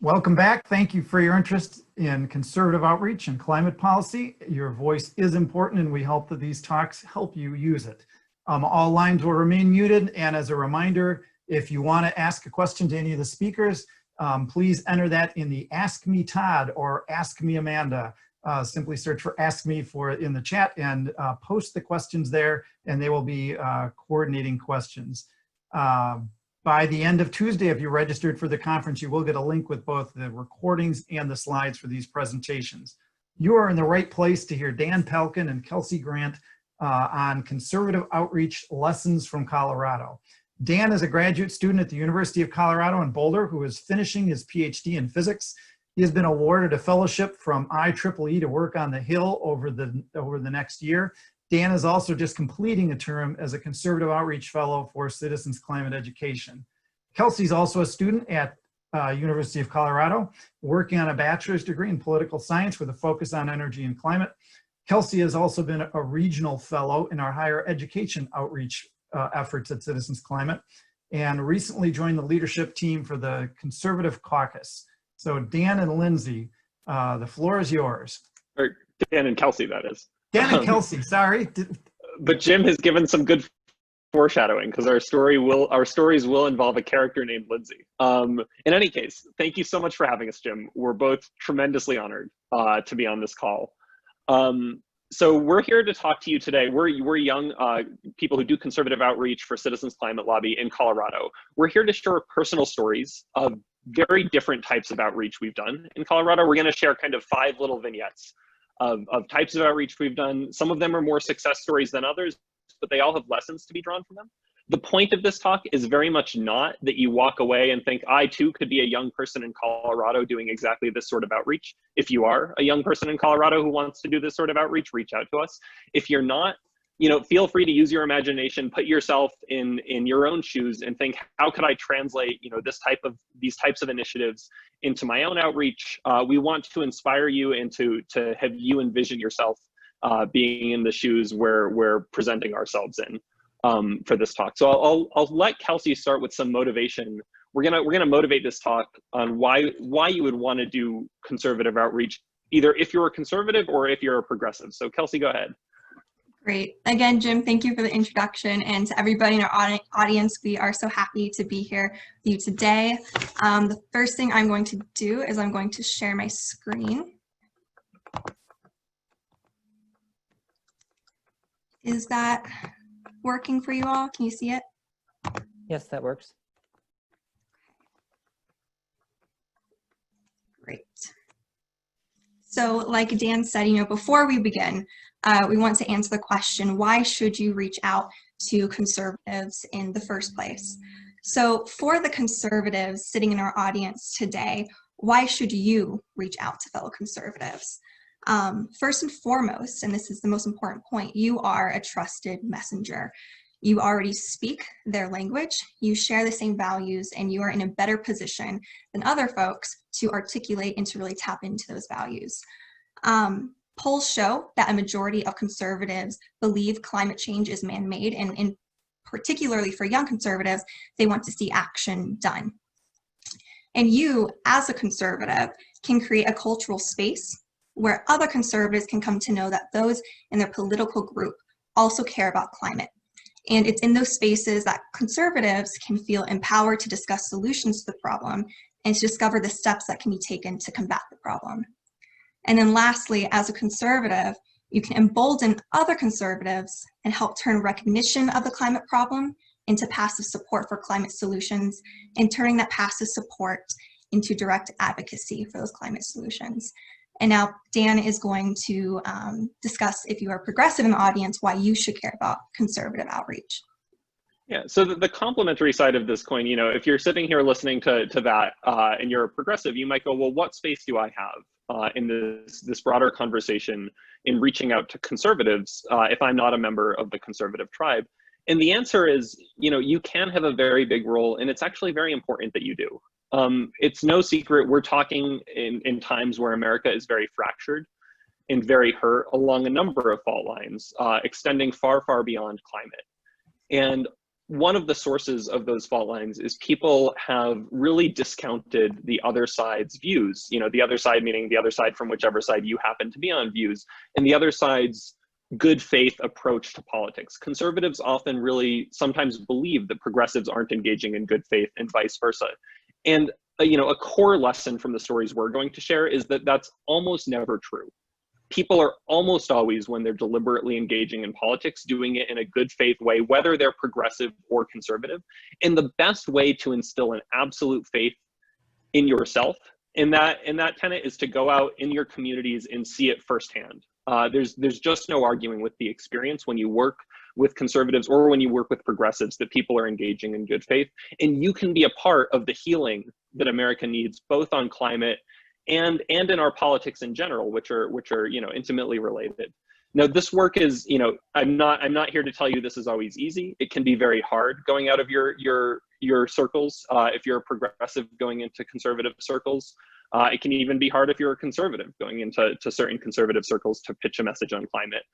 Welcome back. Thank you for your interest in conservative outreach and climate policy. Your voice is important, and we hope that these talks help you use it. All lines will remain muted, and as a reminder, if you want to ask a question to any of the speakers, please enter that in the Ask Me Todd or Ask Me Amanda. Simply search for Ask Me in the chat and post the questions there, and they will be coordinating questions. By the end of Tuesday, if you registered for the conference, you will get a link with both the recordings and the slides for these presentations. You are in the right place to hear Dan Pelkin and Kelsey Grant on conservative outreach lessons from Colorado. Dan is a graduate student at the University of Colorado in Boulder who is finishing his PhD in physics. He has been awarded a fellowship from IEEE to work on the Hill over the next year. Dan is also just completing a term as a conservative outreach fellow for Citizens Climate Education. Kelsey's also a student at University of Colorado, working on a bachelor's degree in political science with a focus on energy and climate. Kelsey has also been a regional fellow in our higher education outreach efforts at Citizens Climate, and recently joined the leadership team for the Conservative Caucus. So Dan and Lindsay, the floor is yours. Or Dan and Kelsey, that is. Dan and Kelsey, sorry. But Jim has given some good foreshadowing because our stories will involve a character named Lindsay. In any case, thank you so much for having us, Jim. We're both tremendously honored to be on this call. So we're here to talk to you today. We're young people who do conservative outreach for Citizens Climate Lobby in Colorado. We're here to share personal stories of very different types of outreach we've done in Colorado. We're going to share kind of 5 little vignettes of types of outreach we've done. Some of them are more success stories than others, but they all have lessons to be drawn from them. The point of this talk is very much not that you walk away and think, I too could be a young person in Colorado doing exactly this sort of outreach. If you are a young person in Colorado who wants to do this sort of outreach, reach out to us. If you're not, feel free to use your imagination, put yourself in your own shoes and think, how could I translate, these types of initiatives into my own outreach? We want to inspire you and to have you envision yourself being in the shoes where we're presenting ourselves in for this talk. So I'll let Kelsey start with some motivation. We're gonna motivate this talk on why you would want to do conservative outreach, either if you're a conservative or if you're a progressive. So Kelsey, go ahead. Great. Again, Jim, thank you for the introduction, and to everybody in our audience, we are so happy to be here with you today. The first thing I'm going to do is I'm going to share my screen. Is that working for you all? Can you see it? Yes, that works. Great. So like Dan said, before we begin, we want to answer the question, why should you reach out to conservatives in the first place? So for the conservatives sitting in our audience today, why should you reach out to fellow conservatives? First and foremost, and this is the most important point, you are a trusted messenger. You already speak their language, you share the same values, and you are in a better position than other folks to articulate and to really tap into those values. Polls show that a majority of conservatives believe climate change is man-made, and particularly for young conservatives, they want to see action done. And you, as a conservative, can create a cultural space where other conservatives can come to know that those in their political group also care about climate. And it's in those spaces that conservatives can feel empowered to discuss solutions to the problem and to discover the steps that can be taken to combat the problem. And then lastly, as a conservative, you can embolden other conservatives and help turn recognition of the climate problem into passive support for climate solutions, and turning that passive support into direct advocacy for those climate solutions. And now Dan is going to discuss, if you are progressive in the audience, why you should care about conservative outreach. Yeah, so the complementary side of this coin, if you're sitting here listening to that and you're a progressive, you might go, well, what space do I have in this broader conversation in reaching out to conservatives if I'm not a member of the conservative tribe? And the answer is, you can have a very big role, and it's actually very important that you do. It's no secret we're talking in times where America is very fractured and very hurt along a number of fault lines, extending far, far beyond climate. And one of the sources of those fault lines is people have really discounted the other side's views, the other side meaning the other side from whichever side you happen to be on views, and the other side's good faith approach to politics. Conservatives often really sometimes believe that progressives aren't engaging in good faith and vice versa. And a core lesson from the stories we're going to share is that that's almost never true. People are almost always, when they're deliberately engaging in politics, doing it in a good faith way, whether they're progressive or conservative. And the best way to instill an absolute faith in yourself in that tenet is to go out in your communities and see it firsthand. There's just no arguing with the experience when you work with conservatives or when you work with progressives that people are engaging in good faith. And you can be a part of the healing that America needs, both on climate and in our politics in general, which are intimately related. Now, this work is, I'm not here to tell you this is always easy. It can be very hard going out of your circles. If you're a progressive going into conservative circles, it can even be hard if you're a conservative going into certain conservative circles to pitch a message on climate.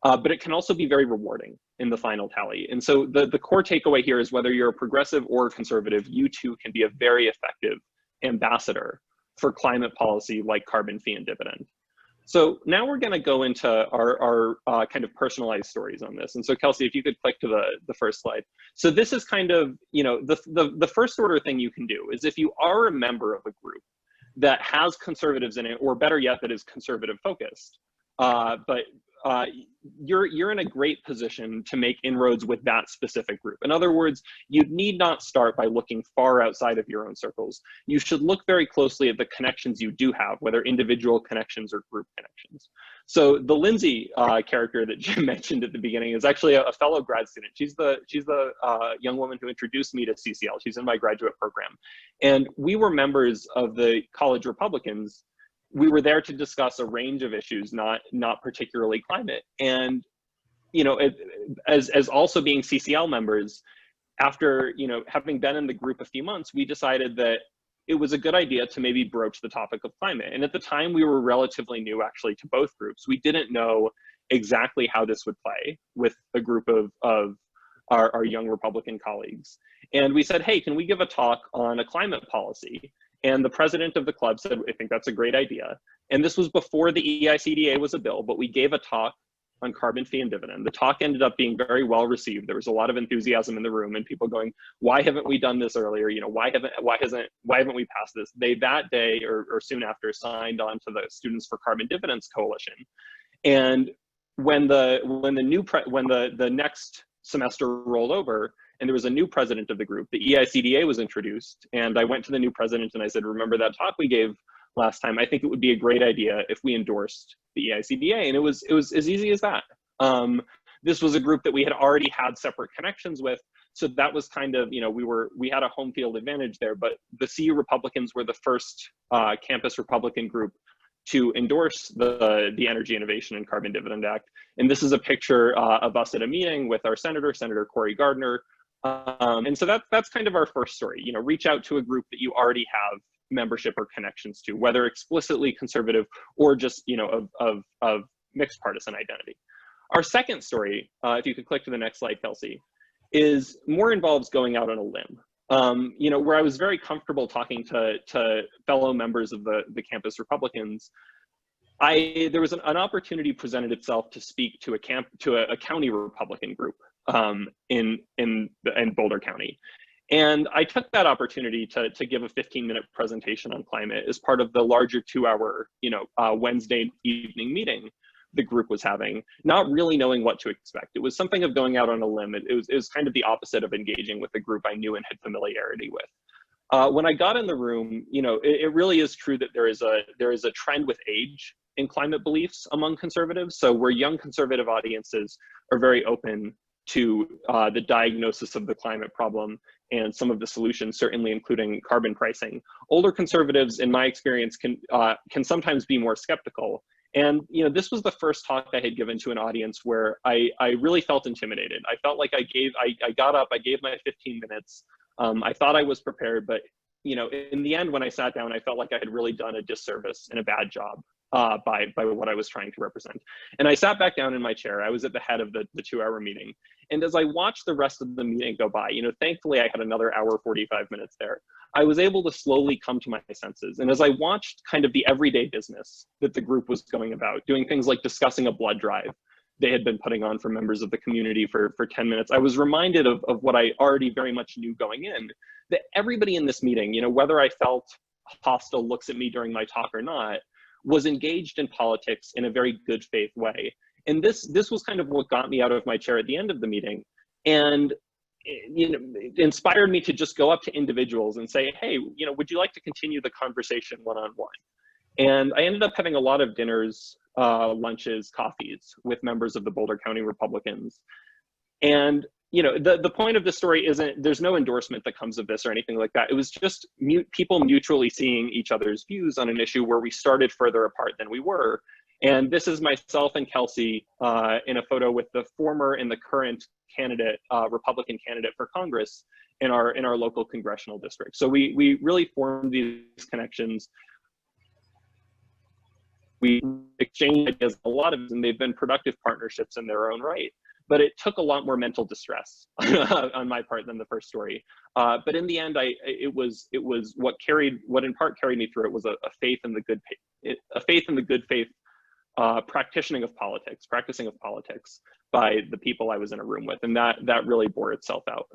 But it can also be very rewarding in the final tally. And so the core takeaway here is whether you're a progressive or a conservative, you too can be a very effective ambassador for climate policy like carbon fee and dividend. So now we're going to go into our kind of personalized stories on this. And so Kelsey, if you could click to the first slide. So this is kind of, the first order thing you can do is if you are a member of a group that has conservatives in it, or better yet, that is conservative focused, but you're in a great position to make inroads with that specific group. In other words, you need not start by looking far outside of your own circles. You should look very closely at the connections you do have, whether individual connections or group connections. So the Lindsay character that Jim mentioned at the beginning is actually a fellow grad student. She's the young woman who introduced me to CCL. She's in my graduate program. And we were members of the College Republicans. We were there to discuss a range of issues, not particularly climate. And, as also being CCL members, after, having been in the group a few months, we decided that it was a good idea to maybe broach the topic of climate. And at the time, we were relatively new actually to both groups. We didn't know exactly how this would play with a group of our young Republican colleagues. And we said, hey, can we give a talk on a climate policy? And the president of the club said, I think that's a great idea. And this was before the EICDA was a bill, but we gave a talk on carbon fee and dividend. The talk ended up being very well received. There was a lot of enthusiasm in the room and people going, why haven't we done this earlier? Why haven't we passed this? They that day or soon after signed on to the Students for Carbon Dividends Coalition. And when the next semester rolled over, and there was a new president of the group, the EICDA was introduced, and I went to the new president and I said, remember that talk we gave last time? I think it would be a great idea if we endorsed the EICDA. And it was as easy as that. This was a group that we had already had separate connections with. So that was kind of, we had a home field advantage there, but the CU Republicans were the first campus Republican group to endorse the Energy Innovation and Carbon Dividend Act. And this is a picture of us at a meeting with our Senator Cory Gardner. And so that's kind of our first story, reach out to a group that you already have membership or connections to, whether explicitly conservative or just, of mixed partisan identity. Our second story, if you could click to the next slide, Kelsey, is more involves going out on a limb. Where I was very comfortable talking to fellow members of the campus Republicans, there was an opportunity presented itself to speak to a county Republican group in Boulder County. And I took that opportunity to give a 15-minute presentation on climate as part of the larger 2-hour, Wednesday evening meeting the group was having, not really knowing what to expect. It was something of going out on a limb. It was kind of the opposite of engaging with a group I knew and had familiarity with. When I got in the room, it really is true that there is a trend with age in climate beliefs among conservatives. So where young conservative audiences are very open to the diagnosis of the climate problem and some of the solutions, certainly including carbon pricing, older conservatives, in my experience, can sometimes be more skeptical. And this was the first talk I had given to an audience where I really felt intimidated. I felt like I got up, I gave my 15 minutes. I thought I was prepared, but in the end, when I sat down, I felt like I had really done a disservice and a bad job by what I was trying to represent. And I sat back down in my chair. I was at the head of the 2-hour meeting. And as I watched the rest of the meeting go by, thankfully I had another hour, 45 minutes there. I was able to slowly come to my senses. And as I watched kind of the everyday business that the group was going about, doing things like discussing a blood drive they had been putting on for members of the community for 10 minutes, I was reminded of what I already very much knew going in, that everybody in this meeting, whether I felt hostile looks at me during my talk or not, was engaged in politics in a very good faith way. And this was kind of what got me out of my chair at the end of the meeting. And it inspired me to just go up to individuals and say, hey, would you like to continue the conversation one-on-one? And I ended up having a lot of dinners, lunches, coffees with members of the Boulder County Republicans. And the point of this story isn't, there's no endorsement that comes of this or anything like that. It was just people mutually seeing each other's views on an issue where we started further apart than we were. And this is myself and Kelsey in a photo with the former and the current candidate, Republican candidate for Congress in our local congressional district. So we really formed these connections. We exchanged ideas a lot of, and they've been productive partnerships in their own right. But it took a lot more mental distress on my part than the first story. But in the end, it was what in part carried me through it was a faith in the good faith practicing of politics by the people I was in a room with, and that really bore itself out.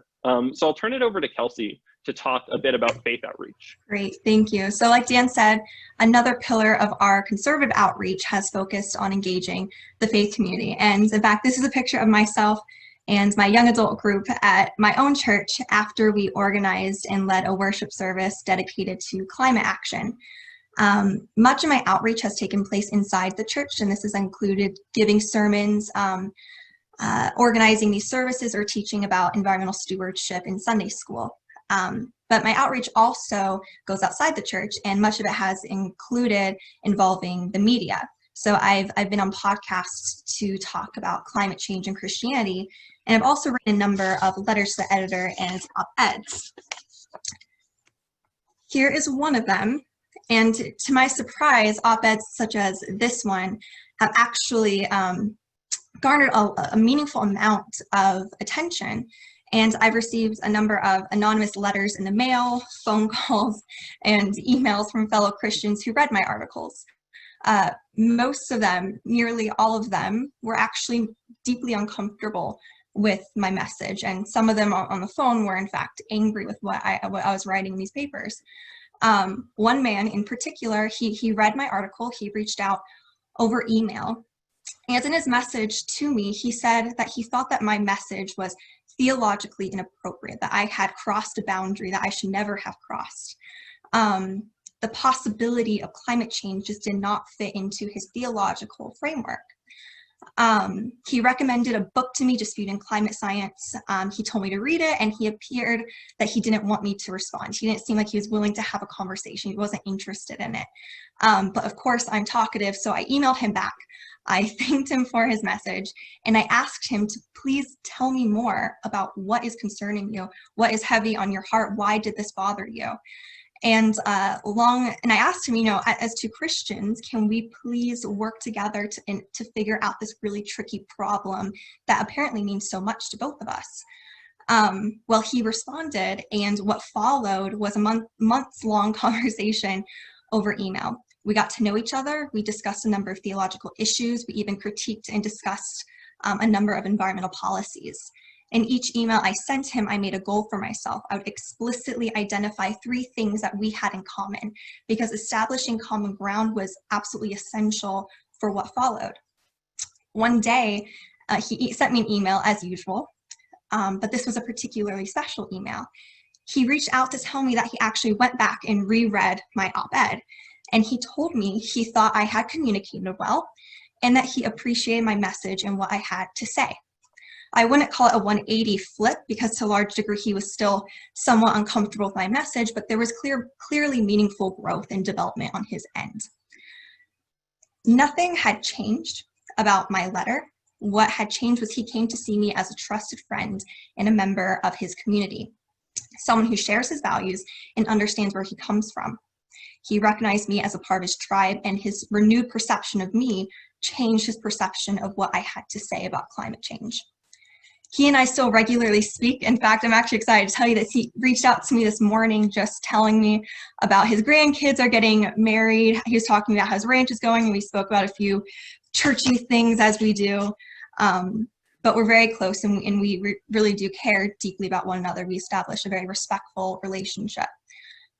So I'll turn it over to Kelsey to talk a bit about faith outreach. Great, thank you. So like Dan said, another pillar of our conservative outreach has focused on engaging the faith community. And in fact, this is a picture of myself and my young adult group at my own church after we organized and led a worship service dedicated to climate action. Much of my outreach has taken place inside the church, and this has included giving sermons, organizing these services, or teaching about environmental stewardship in Sunday school. But my outreach also goes outside the church, and much of it has included involving the media. So I've been on podcasts to talk about climate change and Christianity, and I've also written a number of letters to the editor and op-eds. Here is one of them, and to my surprise, op-eds such as this one have actually garnered a meaningful amount of attention. And I've received a number of anonymous letters in the mail, phone calls, and emails from fellow Christians who read my articles. Most of them, nearly all of them, were actually deeply uncomfortable with my message. And some of them on the phone were in fact angry with what I was writing in these papers. One man in particular, he read my article, he reached out over email. And in his message to me, he said that he thought that my message was theologically inappropriate, that I had crossed a boundary that I should never have crossed. The possibility of climate change just did not fit into his theological framework. He recommended a book to me, Disputing Climate Science. He told me to read it, and he appeared that he didn't want me to respond. He didn't seem like he was willing to have a conversation. He wasn't interested in it. But of course, I'm talkative, so I emailed him back. I thanked him for his message, and I asked him to please tell me more about what is concerning you, what is heavy on your heart, why did this bother you? And I asked him, as two Christians, can we please work together to figure out this really tricky problem that apparently means so much to both of us? Well, he responded, and what followed was a months-long conversation over email. We got to know each other. We discussed a number of theological issues. We even critiqued and discussed a number of environmental policies. In each email I sent him, I made a goal for myself. I would explicitly identify 3 things that we had in common, because establishing common ground was absolutely essential for what followed. One day, he sent me an email as usual, but this was a particularly special email. He reached out to tell me that he actually went back and reread my op-ed, and he told me he thought I had communicated well and that he appreciated my message and what I had to say. I wouldn't call it a 180 flip, because to a large degree he was still somewhat uncomfortable with my message, but there was clearly meaningful growth and development on his end. Nothing had changed about my letter. What had changed was he came to see me as a trusted friend and a member of his community, someone who shares his values and understands where he comes from. He recognized me as a part of his tribe, and his renewed perception of me changed his perception of what I had to say about climate change. He and I still regularly speak. In fact, I'm actually excited to tell you that he reached out to me this morning just telling me about his grandkids are getting married. He was talking about how his ranch is going, and we spoke about a few churchy things as we do. But we're very close, and we really do care deeply about one another. We established a very respectful relationship.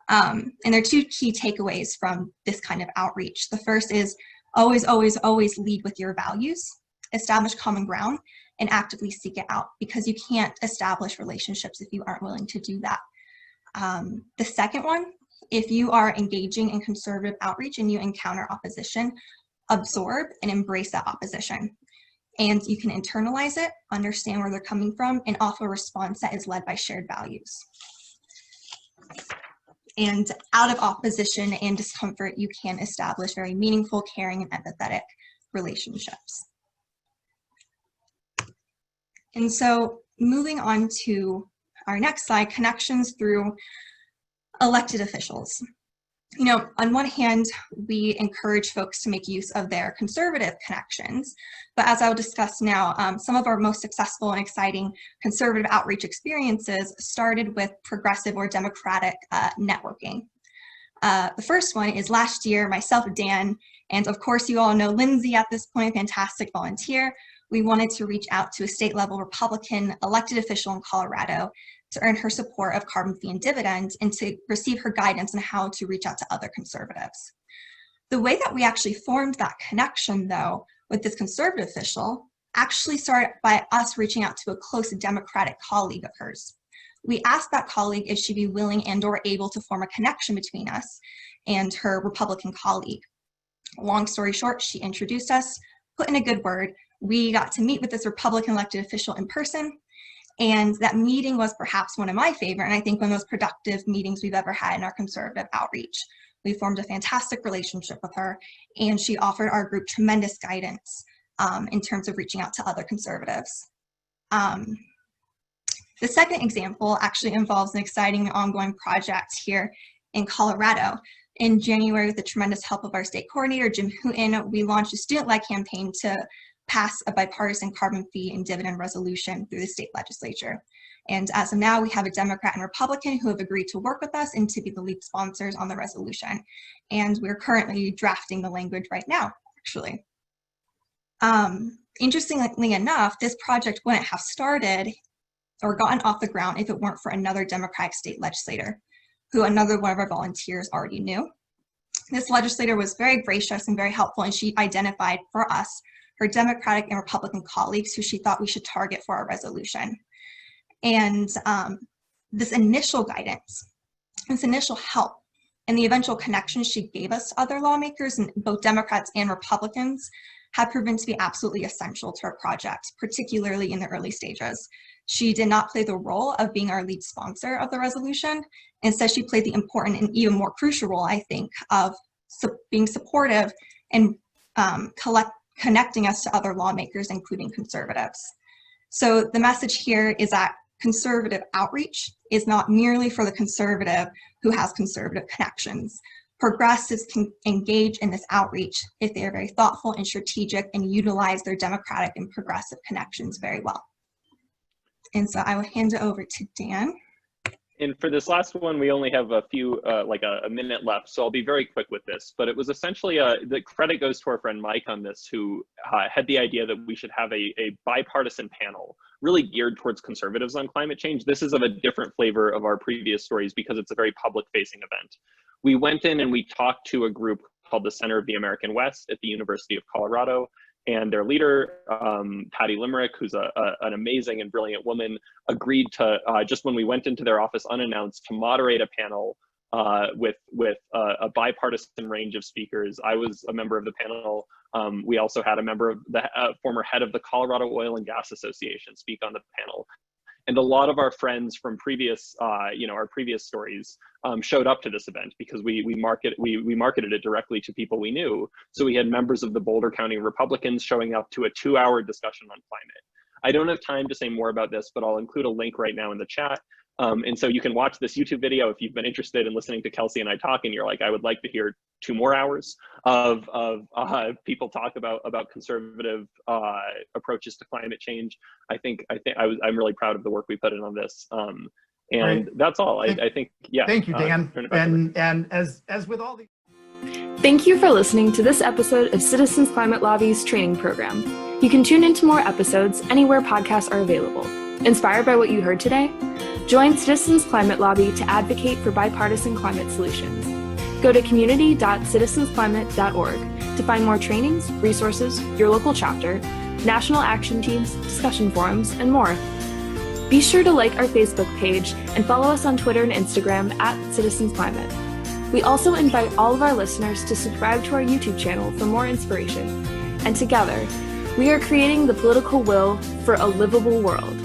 And there are two key takeaways from this kind of outreach. The first is always, always, always lead with your values, establish common ground, and actively seek it out, because you can't establish relationships if you aren't willing to do that. The second one, if you are engaging in conservative outreach and you encounter opposition, absorb and embrace that opposition. And you can internalize it, understand where they're coming from, and offer a response that is led by shared values. And out of opposition and discomfort, you can establish very meaningful, caring, and empathetic relationships. And so moving on to our next slide, connections through elected officials. You know, on one hand, we encourage folks to make use of their conservative connections, but as I'll discuss now, some of our most successful and exciting conservative outreach experiences started with progressive or democratic networking. The first one is last year, myself, Dan, and of course you all know Lindsay at this point, fantastic volunteer. We wanted to reach out to a state level Republican elected official in Colorado to earn her support of carbon fee and dividend, and to receive her guidance on how to reach out to other conservatives. The way that we actually formed that connection, though, with this conservative official actually started by us reaching out to a close Democratic colleague of hers. We asked that colleague if she'd be willing and or able to form a connection between us and her Republican colleague. Long story short, she introduced us, put in a good word. We got to meet with this Republican elected official in person, and that meeting was perhaps one of my favorite, and I think one of the most productive meetings we've ever had in our conservative outreach. We formed a fantastic relationship with her, and she offered our group tremendous guidance in terms of reaching out to other conservatives. The second example actually involves an exciting ongoing project here in Colorado. In January, with the tremendous help of our state coordinator, Jim Hooten, we launched a student-led campaign to pass a bipartisan carbon fee and dividend resolution through the state legislature. And as of now, we have a Democrat and Republican who have agreed to work with us and to be the lead sponsors on the resolution. And we're currently drafting the language right now, actually. Interestingly enough, this project wouldn't have started or gotten off the ground if it weren't for another Democratic state legislator, who another one of our volunteers already knew. This legislator was very gracious and very helpful, and she identified for us her Democratic and Republican colleagues who she thought we should target for our resolution. And this initial guidance, this initial help, and the eventual connections she gave us to other lawmakers, and both Democrats and Republicans, have proven to be absolutely essential to our project, particularly in the early stages. She did not play the role of being our lead sponsor of the resolution. Instead, she played the important and even more crucial role, I think, of being supportive and connecting us to other lawmakers, including conservatives. So the message here is that conservative outreach is not merely for the conservative who has conservative connections. Progressives can engage in this outreach if they are very thoughtful and strategic and utilize their democratic and progressive connections very well. And so I will hand it over to Dan. And for this last one, we only have a few, like a minute left, so I'll be very quick with this. But it was essentially, the credit goes to our friend Mike on this, who had the idea that we should have a bipartisan panel really geared towards conservatives on climate change. This is of a different flavor of our previous stories because it's a very public-facing event. We went in and we talked to a group called the Center of the American West at the University of Colorado. And their leader, Patty Limerick, who's an amazing and brilliant woman, agreed to, just when we went into their office unannounced, to moderate a panel with a bipartisan range of speakers. I was a member of the panel. We also had a member of the former head of the Colorado Oil and Gas Association speak on the panel. And a lot of our friends from previous, our previous stories showed up to this event because we marketed it directly to people we knew. So we had members of the Boulder County Republicans showing up to a 2-hour discussion on climate. I don't have time to say more about this, but I'll include a link right now in the chat. And so you can watch this YouTube video if you've been interested in listening to Kelsey and I talk, and you're like, I would like to hear 2 more hours of people talk about conservative approaches to climate change. I'm really proud of the work we put in on this. And that's all. I think, yeah. Thank you, Dan. And as with all the. Thank you for listening to this episode of Citizens Climate Lobby's training program. You can tune into more episodes anywhere podcasts are available. Inspired by what you heard today? Join Citizens Climate Lobby to advocate for bipartisan climate solutions. Go to community.citizensclimate.org to find more trainings, resources, your local chapter, national action teams, discussion forums, and more. Be sure to like our Facebook page and follow us on Twitter and Instagram @CitizensClimate. We also invite all of our listeners to subscribe to our YouTube channel for more inspiration. And together, we are creating the political will for a livable world.